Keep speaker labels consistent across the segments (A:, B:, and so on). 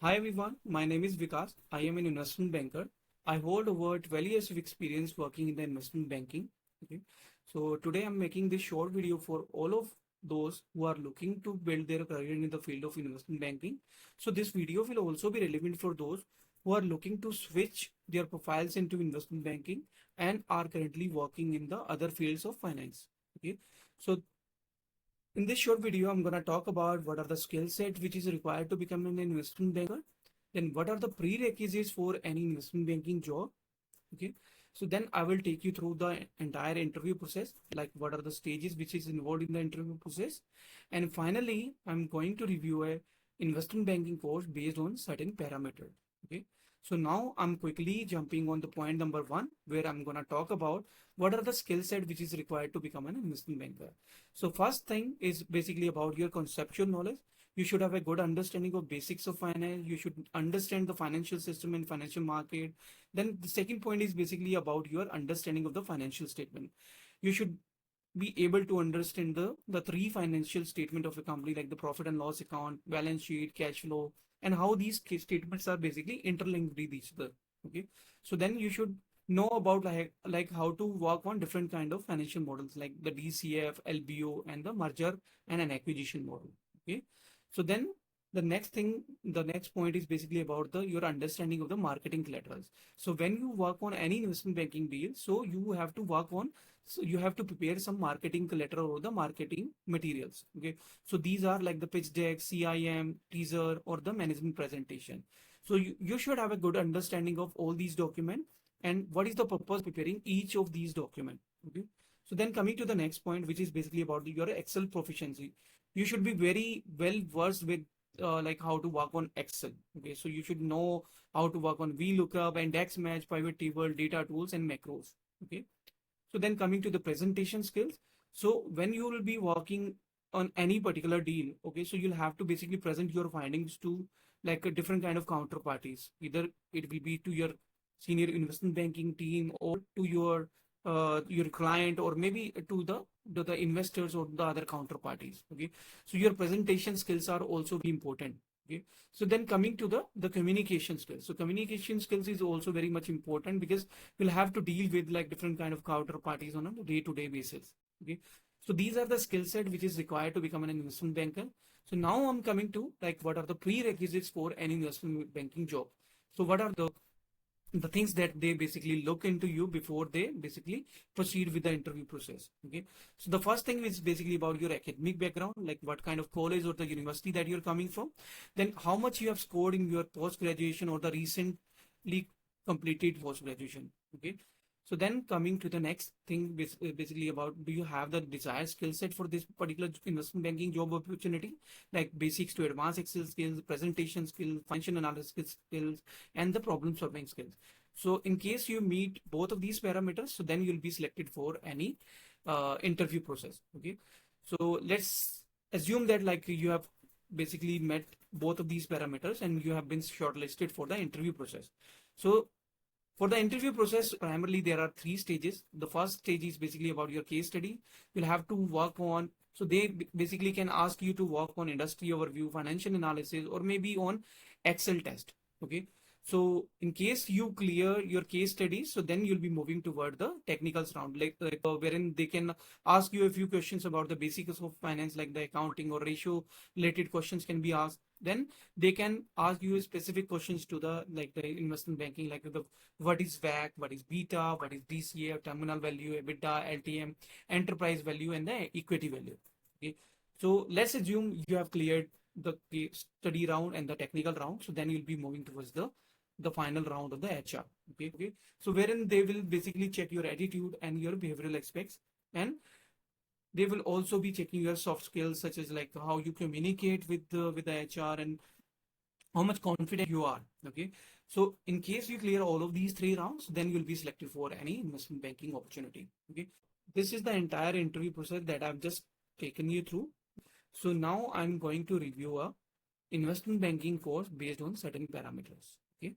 A: Hi everyone, my name is Vikas. I am an investment banker. I hold over 12 years of experience working in the investment banking. Okay. So today I'm making this short video for all of those who are looking to build their career in the field of investment banking. So this video will also be relevant for those who are looking to switch their profiles into investment banking and are currently working in the other fields of finance. Okay. So in this short video, I'm going to talk about what are the skill set which is required to become an investment banker. Then what are the prerequisites for any investment banking job? Okay. So then I will take you through the entire interview process, like what are the stages which is involved in the interview process. And finally, I'm going to review a investment banking course based on certain parameters. Okay. So now I'm quickly jumping on the point number one, where I'm going to talk about what are the skill set which is required to become an investment banker. So first thing is basically about your conceptual knowledge. You should have a good understanding of basics of finance. You should understand the financial system and financial market. Then the second point is basically about your understanding of the financial statement. You should be able to understand the three financial statement of a company, like the profit and loss account, balance sheet, cash flow, and how these statements are basically interlinked with each other. Okay. So then you should know about like how to work on different kind of financial models like the DCF, LBO, and the merger and an acquisition model. Okay. So then the next point is basically about your understanding of the marketing collaterals. So when you work on any investment banking deal, so you have to prepare some marketing collateral or the marketing materials. Okay. So these are like the pitch deck, CIM, teaser, or the management presentation. So you should have a good understanding of all these documents and what is the purpose of preparing each of these documents. Okay. So then coming to the next point, which is basically about your Excel proficiency. You should be very well versed with like how to work on Excel. Okay, so you should know how to work on VLOOKUP, index match, pivot table, data tools, and macros. Okay, so then coming to the presentation skills. So when you will be working on any particular deal, okay, so you'll have to basically present your findings to like a different kind of counterparties. Either it will be to your senior investment banking team or to your client, or maybe to the investors or the other counterparties. Okay, so your presentation skills are also very important. Okay, so then coming to the communication skills. So communication skills is also very much important because we'll have to deal with like different kind of counterparties on a day-to-day basis. Okay, so these are the skill set which is required to become an investment banker. So now I'm coming to like what are the prerequisites for any investment banking job. So what are the things that they basically look into you before they basically proceed with the interview process. Okay, so the first thing is basically about your academic background, like what kind of college or the university that you're coming from, then how much you have scored in your post graduation or the recently completed post graduation. Okay, so then coming to the next thing, basically about do you have the desired skill set for this particular investment banking job opportunity, like basics to advanced Excel skills, presentation skills, financial analysis skills, and the problem solving skills. So in case you meet both of these parameters, so then you'll be selected for any interview process. Okay, so let's assume that like you have basically met both of these parameters and you have been shortlisted for the interview process. So for the interview process, primarily there are three stages. The first stage is basically about your case study. You'll have to work on, so they basically can ask you to work on industry overview, financial analysis, or maybe on Excel test. Okay. So in case you clear your case studies, so then you'll be moving toward the technicals round, wherein they can ask you a few questions about the basics of finance, like the accounting or ratio related questions can be asked. Then they can ask you specific questions to the like the investment banking, like the what is WAC, what is beta, what is DCA, terminal value, EBITDA, LTM, enterprise value, and the equity value. Okay. So let's assume you have cleared the case study round and the technical round. So then you'll be moving towards the final round of the HR. Okay. Okay. So wherein they will basically check your attitude and your behavioral aspects, and they will also be checking your soft skills such as like how you communicate with the HR and how much confident you are. Okay, so in case you clear all of these three rounds, then you'll be selected for any investment banking opportunity. Okay, this is the entire interview process that I've just taken you through. So now I'm going to review a investment banking course based on certain parameters. Okay,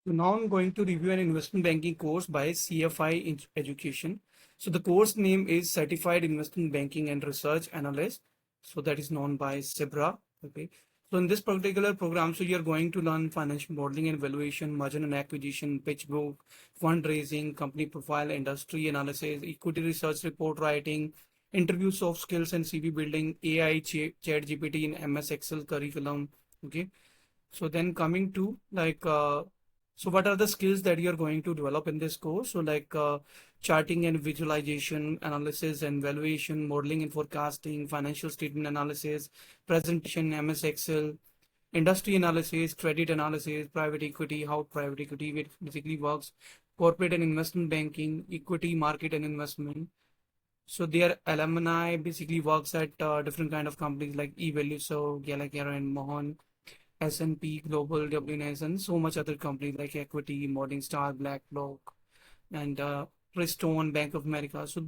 A: so now I'm going to review an investment banking course by CFI Education. So the course name is Certified Investment Banking and Research Analyst. So that is known by SIBRA. Okay. So in this particular program, so you're going to learn financial modeling and valuation, merger and acquisition, pitch book, fundraising, company profile, industry analysis, equity research report writing, interview soft skills and CV building, AI, chat GPT in MS Excel curriculum. Okay. So then coming to so what are the skills that you're going to develop in this course? So charting and visualization, analysis and valuation, modeling and forecasting, financial statement analysis, presentation, MS Excel, industry analysis, credit analysis, private equity, how private equity basically works, corporate and investment banking, equity market and investment. So their alumni basically works at different kind of companies like eValue, so Gallagher and Mohan, S&P Global, WNS, and so much other companies like Equity, Morningstar, BlackRock, and Keystone, Bank of America. So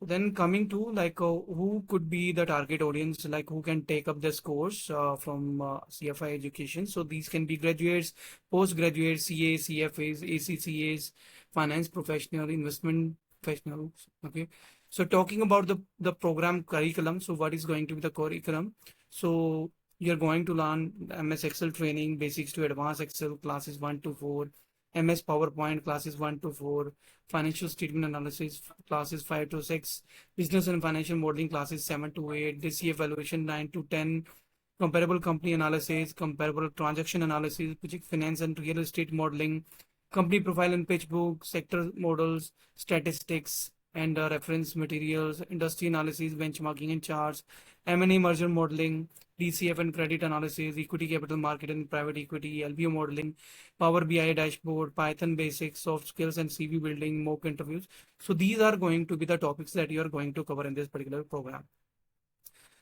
A: then coming to who could be the target audience, like who can take up this course from CFI Education. So these can be graduates, postgraduates, CAs, CFAs, ACCAs, finance professional, investment professionals. Okay. So talking about the program curriculum. So what is going to be the curriculum? So you're going to learn MS Excel training, basics to advanced Excel classes 1 to 4, MS PowerPoint classes 1 to 4, financial statement analysis classes 5 to 6, business and financial modeling classes 7 to 8, DCF evaluation 9 to 10, comparable company analysis, comparable transaction analysis, project finance and real estate modeling, company profile and pitch book, sector models, statistics and reference materials, industry analysis, benchmarking and charts, M&A merger modeling, DCF and credit analysis, equity capital market and private equity, LBO modeling, Power BI dashboard, Python basics, soft skills and CV building, mock interviews. So these are going to be the topics that you are going to cover in this particular program.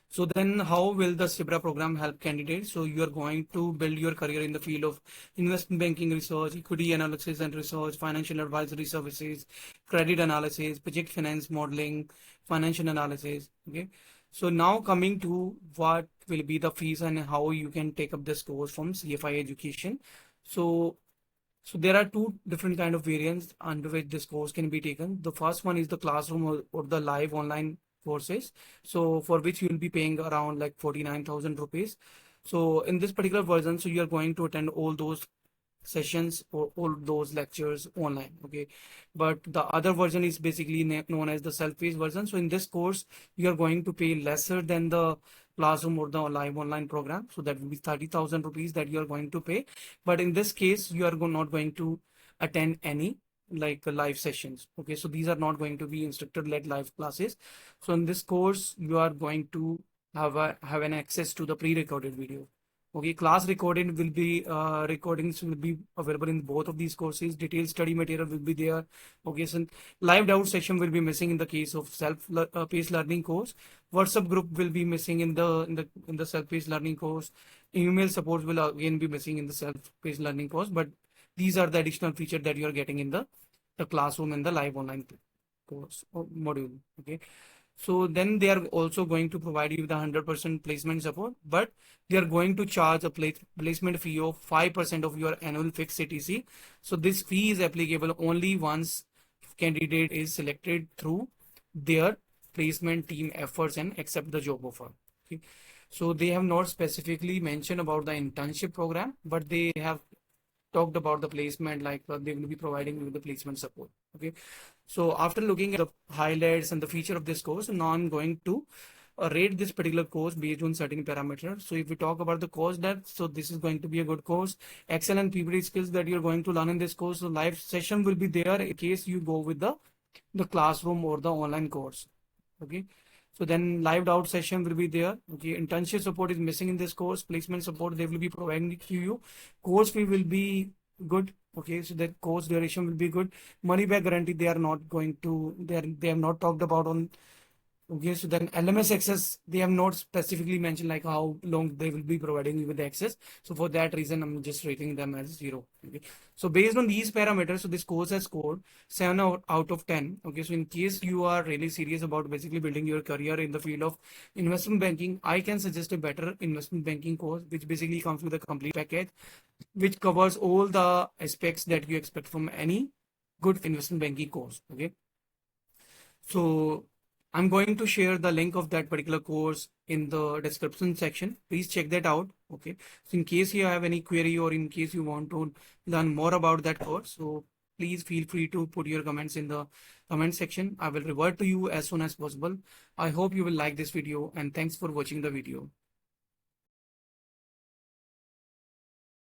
A: So then how will the SIBRA program help candidates? So you are going to build your career in the field of investment banking research, equity analysis and research, financial advisory services, credit analysis, project finance modeling, financial analysis. Okay. So now coming to what will be the fees and how you can take up this course from CFI Education. So so there are two different kind of variants under which this course can be taken. The first one is the classroom or the live online courses. So for which you will be paying around like 49,000 rupees. So in this particular version, so you are going to attend all those sessions or all those lectures online. Okay. But the other version is basically known as the self-paced version. So in this course, you are going to pay lesser than the classroom or the live online program. So that will be 30,000 rupees that you are going to pay. But in this case, you are not going to attend any live sessions. Okay. So these are not going to be instructor led live classes. So in this course, you are going to have an access to the pre-recorded video. Okay, class recording will be recordings will be available in both of these courses. Detailed study material will be there. Okay, so live doubt session will be missing in the case of self-paced learning course. WhatsApp group will be missing in the self-paced learning course. Email support will again be missing in the self-paced learning course. But these are the additional features that you are getting in the classroom and the live online course or module. Okay. So then they are also going to provide you with 100% placement support, but they are going to charge a placement fee of 5% of your annual fixed CTC. So this fee is applicable only once candidate is selected through their placement team efforts and accept the job offer. Okay. So they have not specifically mentioned about the internship program, but they have talked about the placement, they will be providing you with the placement support. Okay. So after looking at the highlights and the feature of this course, now I'm going to rate this particular course based on certain parameters. So if we talk about the course depth, so this is going to be a good course. Excellent PPT skills that you're going to learn in this course. So live session will be there in case you go with the classroom or the online course. Okay. So then live doubt session will be there. Okay. Internship support is missing in this course. Placement support they will be providing to you. Course fee will be good. Okay. So that course duration will be good. Money back guarantee they are not going to, they have not talked about on. Okay, so then LMS access, they have not specifically mentioned like how long they will be providing you with the access. So for that reason, I'm just rating them as 0. Okay. So based on these parameters, so this course has scored 7 out of 10. Okay. So in case you are really serious about basically building your career in the field of investment banking, I can suggest a better investment banking course, which basically comes with a complete package, which covers all the aspects that you expect from any good investment banking course. Okay. So I'm going to share the link of that particular course in the description section. Please check that out. Okay. So in case you have any query or in case you want to learn more about that course, so please feel free to put your comments in the comment section. I will revert to you as soon as possible. I hope you will like this video and thanks for watching the video.